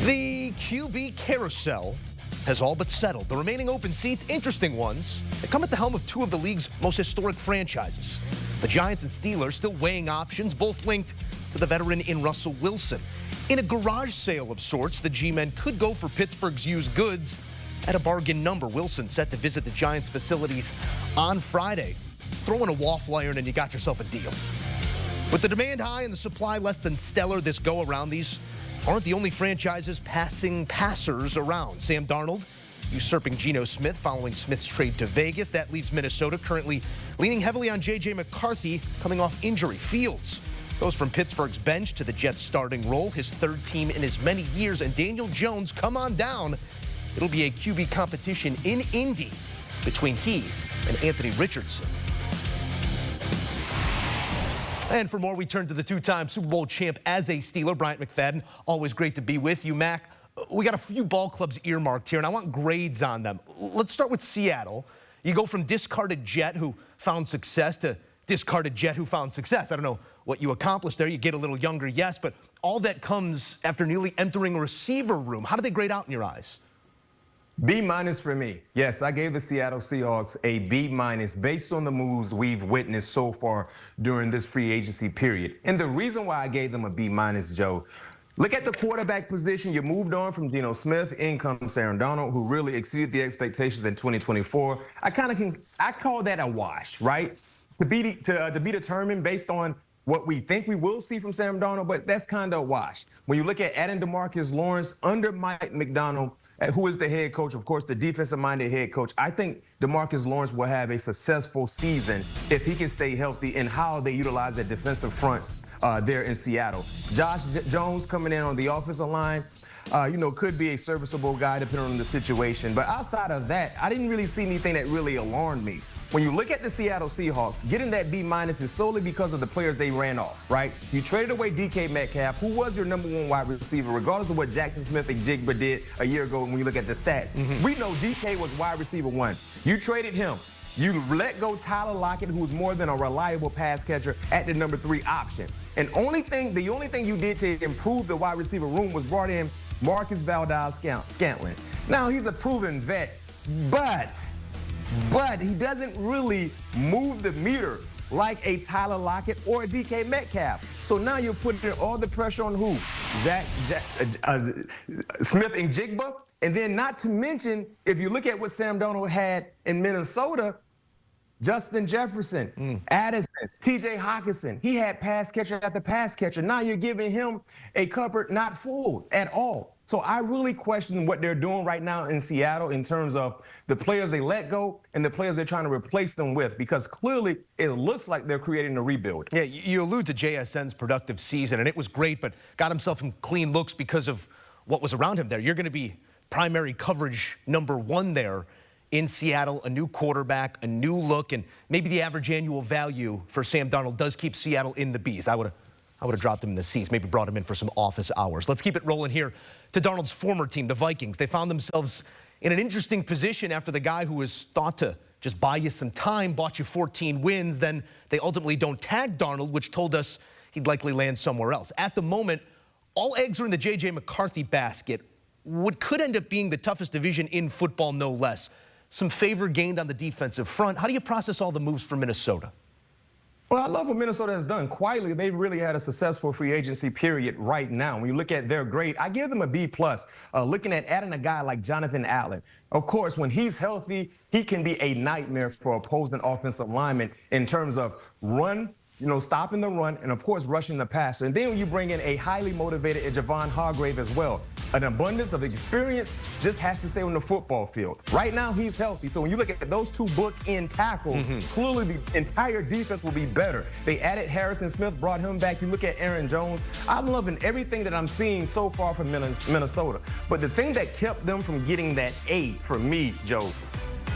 The QB carousel has all but settled. The remaining open seats, interesting ones, they come at the helm of two of the league's most historic franchises. The Giants and Steelers still weighing options, both linked to the veteran in Russell Wilson. In a garage sale of sorts, the G-men could go for Pittsburgh's used goods at a bargain number. Wilson set to visit the Giants' facilities on Friday. Throw in a waffle iron and you got yourself a deal. With the demand high and the supply less than stellar this go-around, these aren't the only franchises passing passers around. Sam Darnold usurping Geno Smith following Smith's trade to Vegas. That leaves Minnesota currently leaning heavily on J.J. McCarthy coming off injury. Fields goes from Pittsburgh's bench to the Jets' starting role, his third team in as many years. And Daniel Jones, come on down. It'll be a QB competition in Indy between he and Anthony Richardson. And for more, we turn to the two-time Super Bowl champ as a Steeler, Bryant McFadden. Always great to be with you, Mac. We got a few ball clubs earmarked here, and I want grades on them. Let's start with Seattle. You go from discarded Jet, who found success, to discarded Jet, who found success. I don't know what you accomplished there. You get a little younger, yes, but all that comes after nearly entering a receiver room. How do they grade out in your eyes? B- for me. Yes, I gave the Seattle Seahawks a B- based on the moves we've witnessed so far during this free agency period. And the reason why I gave them a B-, Joe, look at the quarterback position. You moved on from Geno Smith. In comes Aaron Donald, who really exceeded the expectations in 2024. I call that a wash, right? To be determined based on what we think we will see from Sam Darnold, but that's kind of a wash. When you look at adding DeMarcus Lawrence under Mike McDonald, who is the head coach, of course, the defensive-minded head coach, I think DeMarcus Lawrence will have a successful season if he can stay healthy and how they utilize their defensive fronts there in Seattle. Josh Jones coming in on the offensive line, could be a serviceable guy depending on the situation. But outside of that, I didn't really see anything that really alarmed me. When you look at the Seattle Seahawks, getting that B- is solely because of the players they ran off, right? You traded away DK Metcalf, who was your #1 wide receiver, regardless of what Jackson Smith and Jigba did a year ago when you look at the stats. We know DK was wide receiver 1. You traded him. You let go Tyler Lockett, who was more than a reliable pass catcher at the #3 option. And the only thing you did to improve the wide receiver room was brought in Marcus Valdes-Scantling. Now, he's a proven vet, but he doesn't really move the meter like a Tyler Lockett or a DK Metcalf. So now you're putting all the pressure on who? Smith and Jigba. And then not to mention, if you look at what Sam Darnold had in Minnesota, Justin Jefferson, Addison, TJ Hockenson, he had pass catcher after pass catcher. Now you're giving him a cupboard not full at all. So I really question what they're doing right now in Seattle in terms of the players they let go and the players they're trying to replace them with, because clearly it looks like they're creating a rebuild. Yeah, you allude to JSN's productive season, and it was great, but got himself some clean looks because of what was around him there. You're going to be primary coverage #1 there in Seattle, a new quarterback, a new look, and maybe the average annual value for Sam Darnold does keep Seattle in the B's. I would have dropped him in the C's, maybe brought him in for some office hours. Let's keep it rolling here to Darnold's former team, the Vikings. They found themselves in an interesting position after the guy who was thought to just buy you some time bought you 14 wins. Then they ultimately don't tag Darnold, which told us he'd likely land somewhere else. At the moment, all eggs are in the J.J. McCarthy basket. What could end up being the toughest division in football, no less. Some favor gained on the defensive front. How do you process all the moves for Minnesota? Well, I love what Minnesota has done. Quietly, they've really had a successful free agency period right now. When you look at their grade, I give them a B+. Looking at adding a guy like Jonathan Allen. Of course, when he's healthy, he can be a nightmare for opposing offensive linemen in terms of stopping the run and, of course, rushing the passer. And then when you bring in a highly motivated Javon Hargrave as well. An abundance of experience, just has to stay on the football field. Right now, he's healthy. So when you look at those two bookend tackles, clearly the entire defense will be better. They added Harrison Smith, brought him back. You look at Aaron Jones. I'm loving everything that I'm seeing so far from Minnesota. But the thing that kept them from getting that A for me, Joe,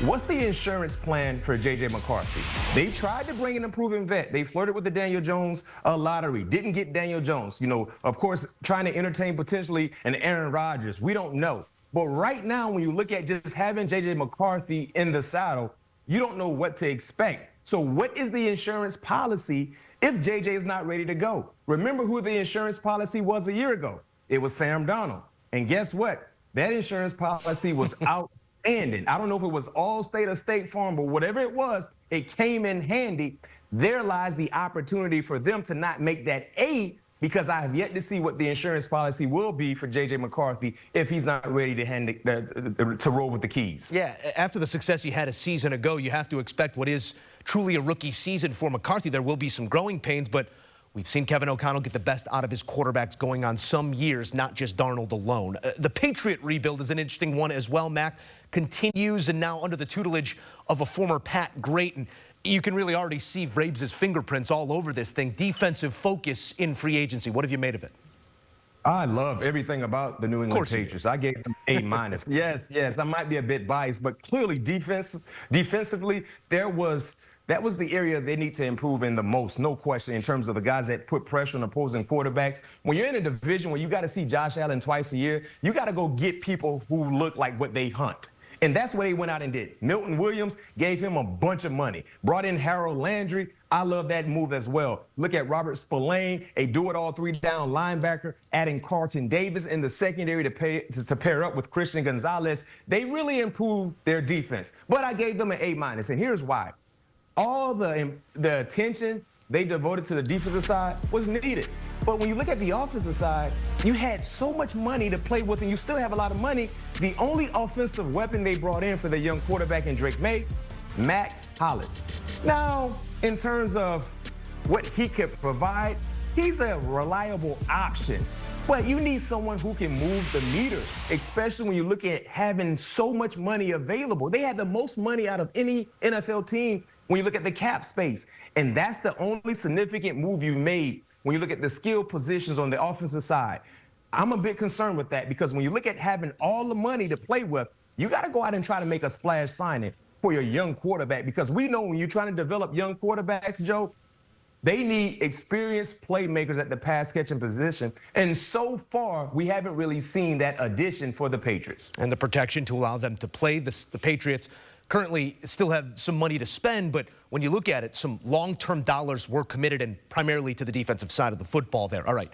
what's the insurance plan for J.J. McCarthy? They tried to bring an improving vet. They flirted with the Daniel Jones lottery. Didn't get Daniel Jones. Of course, trying to entertain potentially an Aaron Rodgers. We don't know. But right now, when you look at just having J.J. McCarthy in the saddle, you don't know what to expect. So what is the insurance policy if J.J. is not ready to go? Remember who the insurance policy was a year ago. It was Sam Darnold. And guess what? That insurance policy was outstanding. I don't know if it was Allstate or State Farm, but whatever it was, it came in handy. There lies the opportunity for them to not make that A, because I have yet to see what the insurance policy will be for J.J. McCarthy if he's not ready to roll with the keys. Yeah, after the success he had a season ago, you have to expect what is truly a rookie season for McCarthy. There will be some growing pains, but we've seen Kevin O'Connell get the best out of his quarterbacks going on some years, not just Darnold alone. The Patriot rebuild is an interesting one as well, Mac. Continues, and now under the tutelage of a former Pat great. And you can really already see Vrabes' fingerprints all over this thing. Defensive focus in free agency. What have you made of it? I love everything about the New England Patriots. I gave them A-. Yes, I might be a bit biased, but clearly defensively, that was the area they need to improve in the most, no question, in terms of the guys that put pressure on opposing quarterbacks. When you're in a division where you got to see Josh Allen twice a year, you got to go get people who look like what they hunt. And that's what they went out and did. Milton Williams gave him a bunch of money. Brought in Harold Landry. I love that move as well. Look at Robert Spillane, a do-it-all three-down linebacker, adding Carlton Davis in the secondary to pair up with Christian Gonzalez. They really improved their defense. But I gave them an A-, and here's why. All the attention they devoted to the defensive side was needed. But when you look at the offensive side, you had so much money to play with, and you still have a lot of money. The only offensive weapon they brought in for the young quarterback in Drake May, Mac Hollins. Now, in terms of what he could provide, he's a reliable option. But you need someone who can move the meter, especially when you look at having so much money available. They had the most money out of any NFL team when you look at the cap space. And that's the only significant move you've made when you look at the skill positions on the offensive side. I'm a bit concerned with that, because when you look at having all the money to play with, you got to go out and try to make a splash signing for your young quarterback, because we know when you're trying to develop young quarterbacks, Joe, they need experienced playmakers at the pass-catching position. And so far, we haven't really seen that addition for the Patriots. And the protection to allow them to play. The Patriots currently still have some money to spend, but when you look at it, some long-term dollars were committed, and primarily to the defensive side of the football there. All right,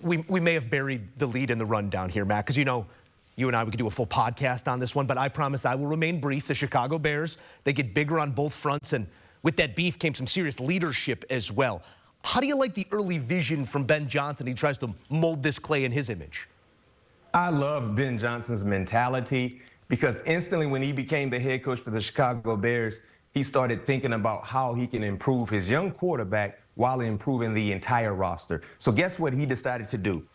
we may have buried the lead in the rundown here, Matt, because, you know, you and I, we could do a full podcast on this one, but I promise I will remain brief. The Chicago Bears, they get bigger on both fronts, and with that beef came some serious leadership as well. How do you like the early vision from Ben Johnson? He tries to mold this clay in his image. I love Ben Johnson's mentality, because instantly when he became the head coach for the Chicago Bears, he started thinking about how he can improve his young quarterback while improving the entire roster. So guess what he decided to do?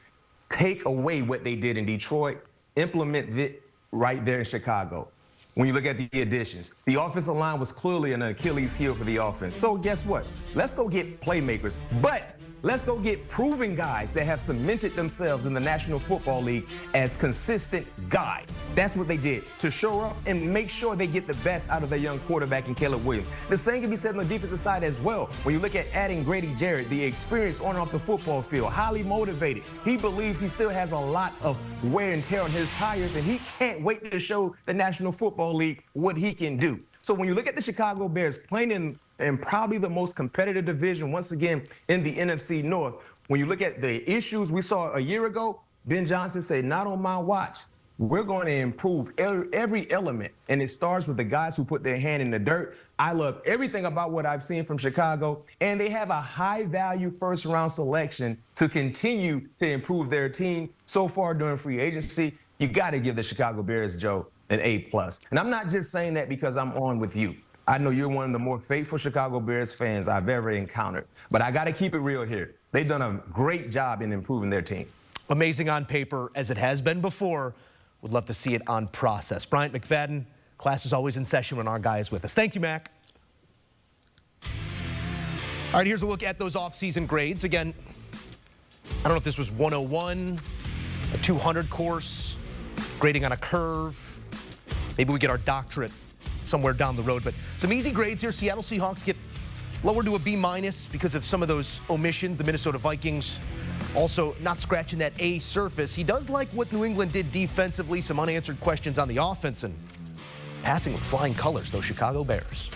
Take away what they did in Detroit, implement it right there in Chicago. When you look at the additions, the offensive line was clearly an Achilles heel for the offense. So guess what? Let's go get playmakers, but let's go get proven guys that have cemented themselves in the National Football League as consistent guys. That's what they did, to show up and make sure they get the best out of their young quarterback in Caleb Williams. The same can be said on the defensive side as well. When you look at adding Grady Jarrett, the experience on and off the football field, highly motivated. He believes he still has a lot of wear and tear on his tires, and he can't wait to show the National Football League what he can do. So when you look at the Chicago Bears playing in probably the most competitive division, once again, in the NFC North, when you look at the issues we saw a year ago, Ben Johnson said, not on my watch. We're going to improve every element, and it starts with the guys who put their hand in the dirt. I love everything about what I've seen from Chicago, and they have a high-value first-round selection to continue to improve their team. So far during free agency, you got to give the Chicago Bears, Joe, an A+. And I'm not just saying that because I'm on with you. I know you're one of the more faithful Chicago Bears fans I've ever encountered, but I got to keep it real here. They've done a great job in improving their team. Amazing on paper, as it has been before. Would love to see it on process. Bryant, McFadden, class is always in session when our guy is with us. Thank you, Mac. All right, here's a look at those offseason grades. Again, I don't know if this was 101, a 200 course, grading on a curve. Maybe we get our doctorate somewhere down the road. But some easy grades here. Seattle Seahawks get lowered to a B- because of some of those omissions. The Minnesota Vikings also not scratching that A surface. He does like what New England did defensively, some unanswered questions on the offense, and passing with flying colors, those Chicago Bears.